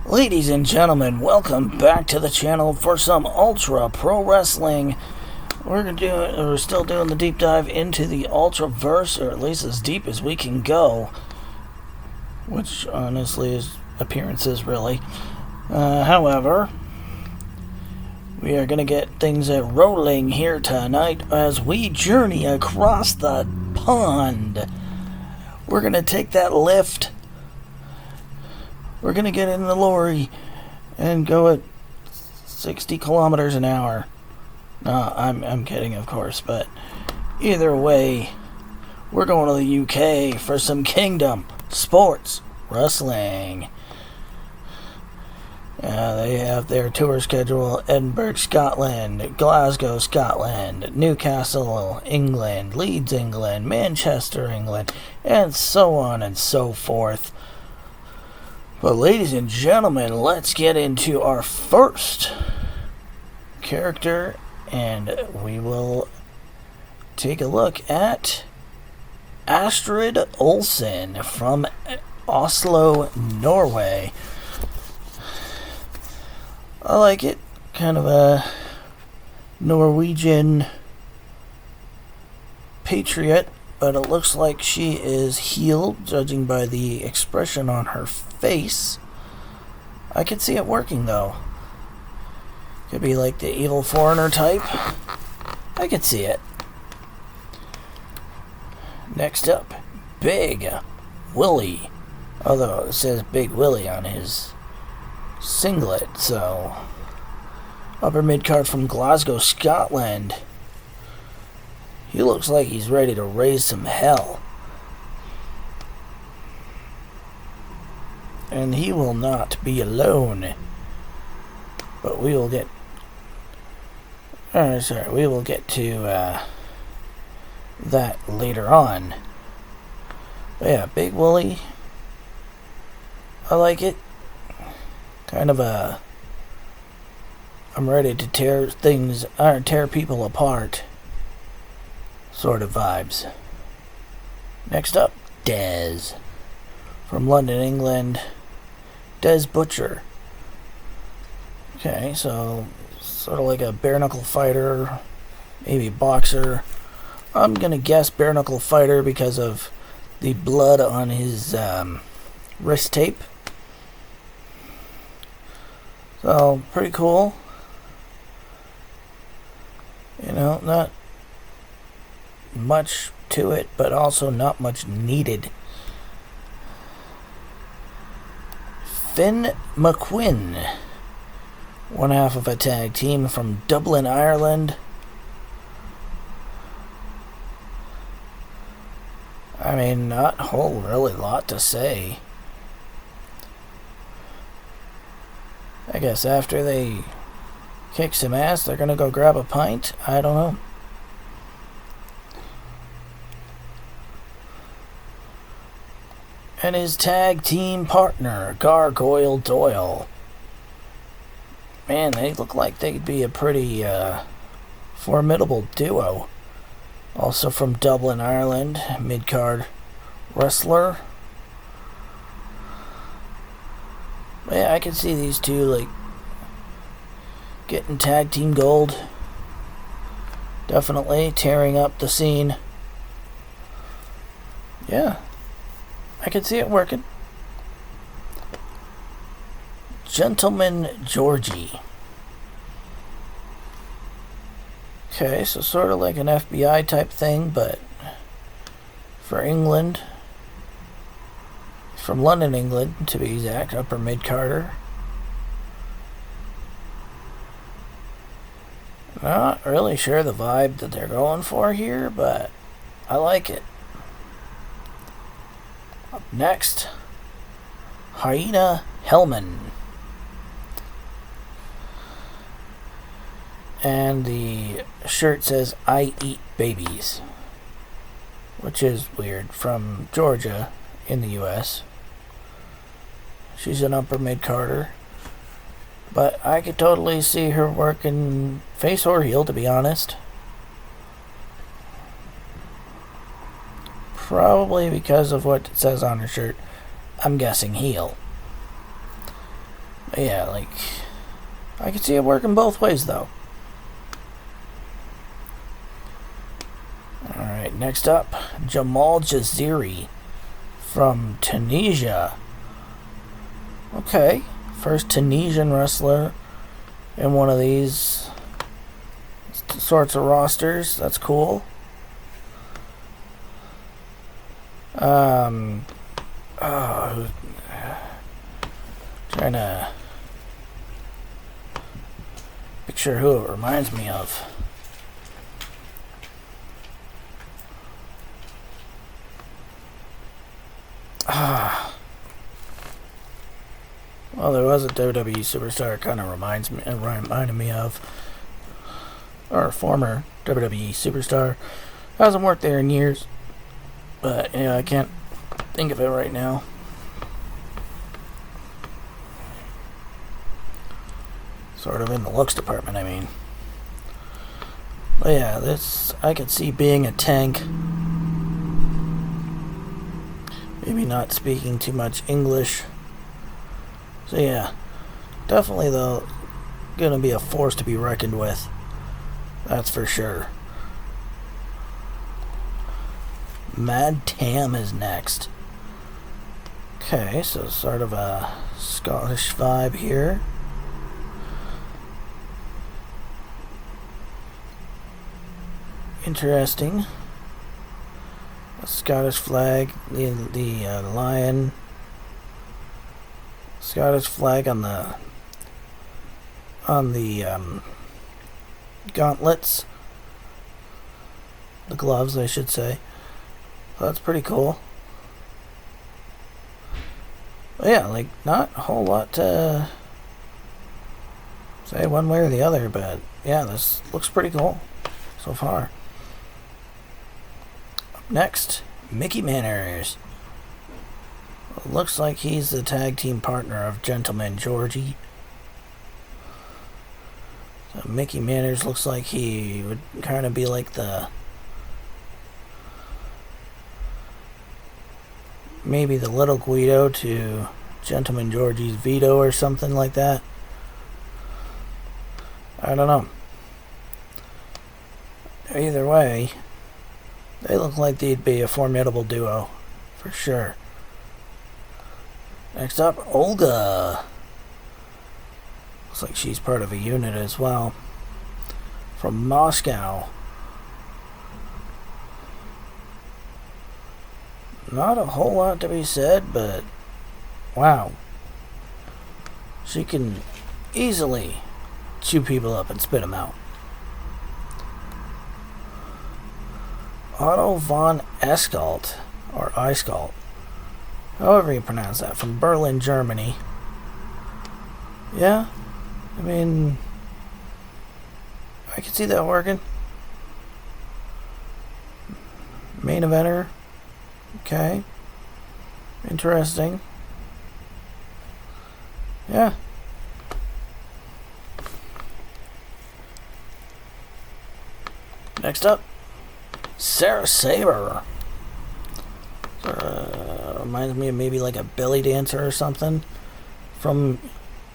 Ladies and gentlemen, welcome back to the channel for some Ultra Pro Wrestling. We're still doing the deep dive into the Ultraverse, or at least as deep as we can go, which honestly is appearances, really. However, we are going to get things rolling here tonight as we journey across the pond. We're going to take that lift. We're going to get in the lorry and go at 60 kilometers an hour. No, I'm kidding, of course, but either way, we're going to the UK for some Kingdom Sports Wrestling. They have their tour schedule: Edinburgh, Scotland; Glasgow, Scotland; Newcastle, England; Leeds, England; Manchester, England, and so on and so forth. But ladies and gentlemen, let's get into our first character, and we will take a look at Astrid Olsen from Oslo, Norway. I like it. Kind of a Norwegian patriot, but it looks like she is healed, judging by the expression on her face. I could see it working, though. Could be like the evil foreigner type. I could see it. Next up, Big Willie. Although it says Big Willie on his singlet, so upper mid-card from Glasgow, Scotland. He looks like he's ready to raise some hell. And he will not be alone. But we will get we will get to that later on. But yeah, Big Willie, I like it. Kind of a I'm ready to tear people apart sort of vibes. Next up, Dez from London, England. Dez Butcher. Okay, so sort of like a bare knuckle fighter, maybe boxer. I'm gonna guess bare knuckle fighter because of the blood on his wrist tape. So, pretty cool. You know, not much to it, but also not much needed. Finn McQuinn, one half of a tag team from Dublin, Ireland. I mean, not a whole really lot to say. I guess after they kick some ass, they're gonna go grab a pint? I don't know. And his tag team partner, Gargoyle Doyle. Man, they look like they'd be a pretty formidable duo. Also from Dublin, Ireland, mid-card wrestler. But yeah, I can see these two, like, getting tag team gold. Definitely tearing up the scene. Yeah, I can see it working. Gentleman Georgie. Okay, so sort of like an FBI type thing, but for England. From London, England, to be exact, upper mid-carder. Not really sure the vibe that they're going for here, but I like it. Up next, Hyena Hellman. And the shirt says, "I eat babies," which is weird, from Georgia in the US. She's an upper mid-carder. But I could totally see her working face or heel, to be honest. Probably because of what it says on her shirt. I'm guessing heel. Yeah, like, I can see it working both ways, though. Alright, next up, Jamal Jaziri from Tunisia. Okay, first Tunisian wrestler in one of these sorts of rosters. That's cool. Trying to picture who it reminds me of. Well, there was a WWE superstar it kind of reminded me of, or a former WWE superstar. Hasn't worked there in years, but yeah, I can't think of it right now. Sort of in the looks department, I mean. But yeah, this I could see being a tank. Maybe not speaking too much English. So yeah, definitely though, gonna be a force to be reckoned with. That's for sure. Mad Tam is next. Okay, so sort of a Scottish vibe here. Interesting. A Scottish flag, the lion. Scottish flag on the gauntlets, the gloves, I should say. So that's pretty cool. But yeah, like not a whole lot to say one way or the other, but yeah, this looks pretty cool so far. Up next, Mickey Manners. Looks like he's the tag team partner of Gentleman Georgie. So Mickey Manners looks like he would kind of be like maybe the little Guido to Gentleman Georgie's Vito or something like that. I don't know. Either way, they look like they'd be a formidable duo, for sure. Next up, Olga. Looks like she's part of a unit as well. From Moscow. Not a whole lot to be said, but wow. She can easily chew people up and spit them out. Otto von Eskalt, or Eiskalt, however you pronounce that, from Berlin, Germany. Yeah, I mean, I can see that working. Main eventer. Okay. Interesting. Yeah. Next up, Sarah Saber. Reminds me of maybe like a belly dancer or something. From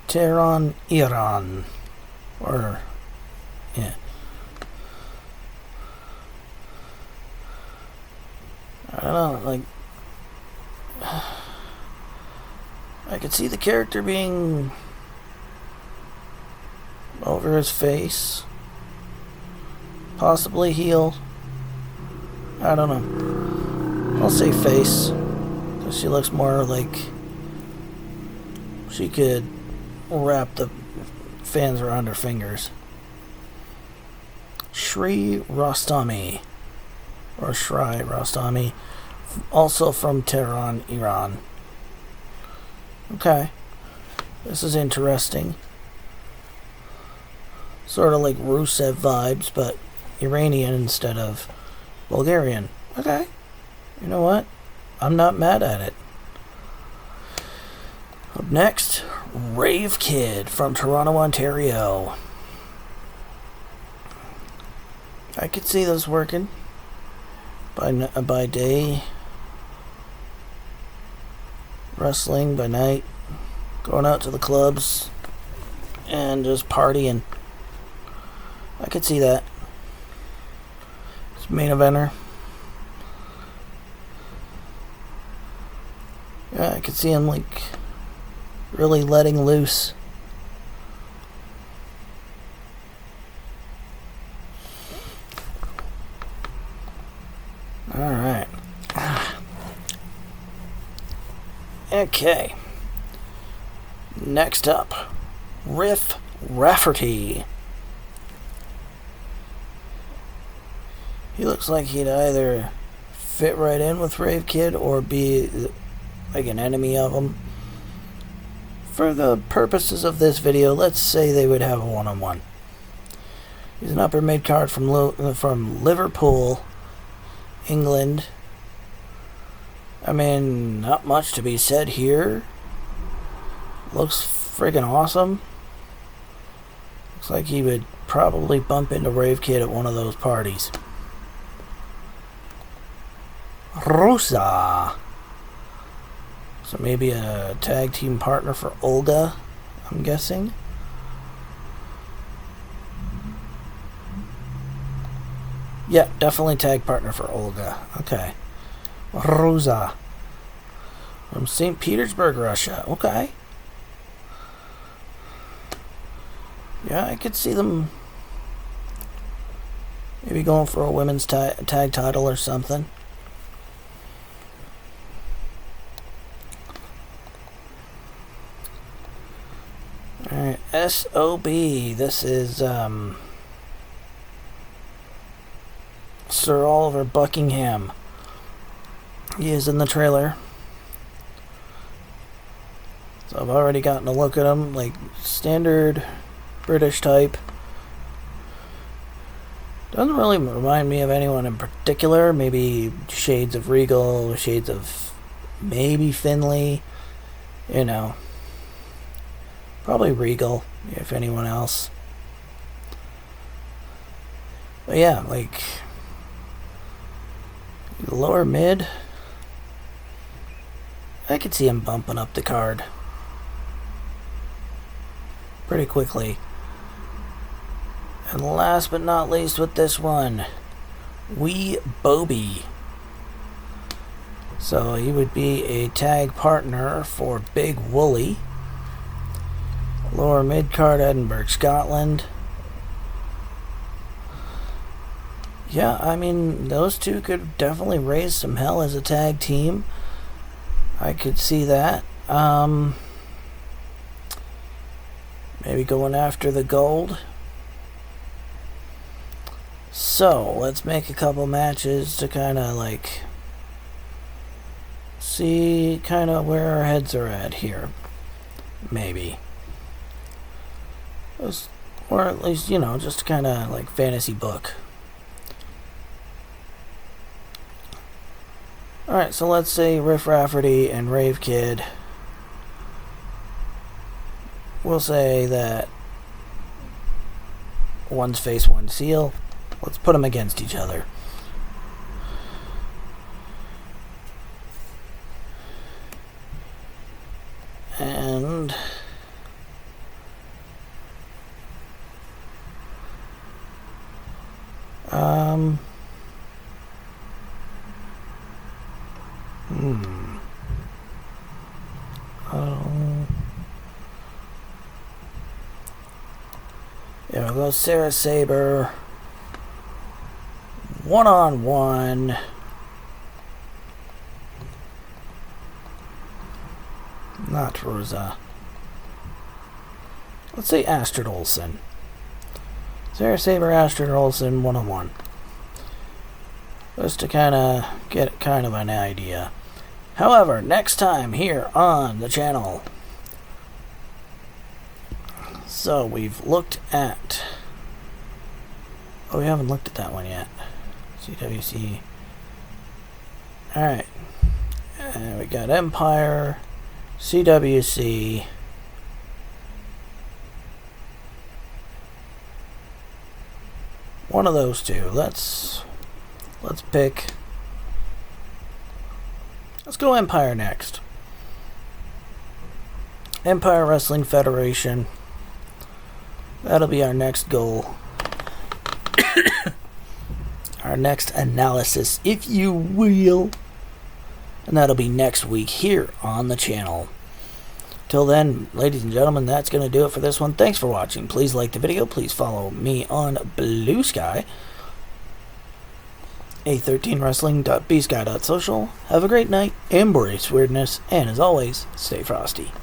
Tehran, Iran. Or, yeah. I don't know, like, I could see the character being over his face, possibly heel. I don't know. I'll say face, because she looks more like she could wrap the fans around her fingers. Shri Rostami, or Shri Rostami, also from Tehran, Iran. Okay, this is interesting. Sort of like Rusev vibes, but Iranian instead of Bulgarian. Okay, you know what? I'm not mad at it. Up next, Rave Kid from Toronto, Ontario. I could see this working. By day, wrestling, by night, going out to the clubs and just partying. I could see that. It's main eventer. Yeah, I could see him like really letting loose. Alright. Okay. Next up, Riff Rafferty. He looks like he'd either fit right in with Rave Kid or be like an enemy of him. For the purposes of this video, let's say they would have a one-on-one. He's an upper mid-card from Liverpool, England. I mean, not much to be said here. Looks friggin' awesome. Looks like he would probably bump into Rave Kid at one of those parties. Rosa. So maybe a tag team partner for Olga, I'm guessing. Yeah, definitely tag partner for Olga. Okay. Rosa. From St. Petersburg, Russia. Okay. Yeah, I could see them maybe going for a women's tag title or something. Alright, SOB. This is Sir Oliver Buckingham. He is in the trailer. So I've already gotten a look at him, like standard British type. Doesn't really remind me of anyone in particular. Maybe shades of Regal, shades of maybe Finlay. You know. Probably Regal, if anyone else. But yeah, like lower mid, I could see him bumping up the card pretty quickly. And last but not least with this one, Wee Bobby. So he would be a tag partner for Big Wooly. Lower mid-card, Edinburgh, Scotland. Yeah, I mean, those two could definitely raise some hell as a tag team. I could see that. Maybe going after the gold. So, let's make a couple matches to kind of like see kind of where our heads are at here. Maybe. Or at least, you know, just kind of like fantasy book. Alright, so let's say Riff Rafferty and Rave Kid. We'll say that one's face, one's heel. Let's put them against each other. And yeah, we'll go Sarah Saber one-on-one. Not Rosa. Let's say Astrid Olsen. Sarah Saber, Astrid Olsen, one-on-one. Just to kind of get kind of an idea. However, next time here on the channel. So we've looked at... Oh, we haven't looked at that one yet. CWC. Alright. And we got Empire, CWC. One of those two. Let's pick. Let's go Empire next. Empire Wrestling Federation. That'll be our next goal. Our next analysis, if you will. And that'll be next week here on the channel. Till then, ladies and gentlemen, that's going to do it for this one. Thanks for watching. Please like the video. Please follow me on Blue Sky. A13wrestling.bsky.social. Have a great night. Embrace weirdness. And as always, stay frosty.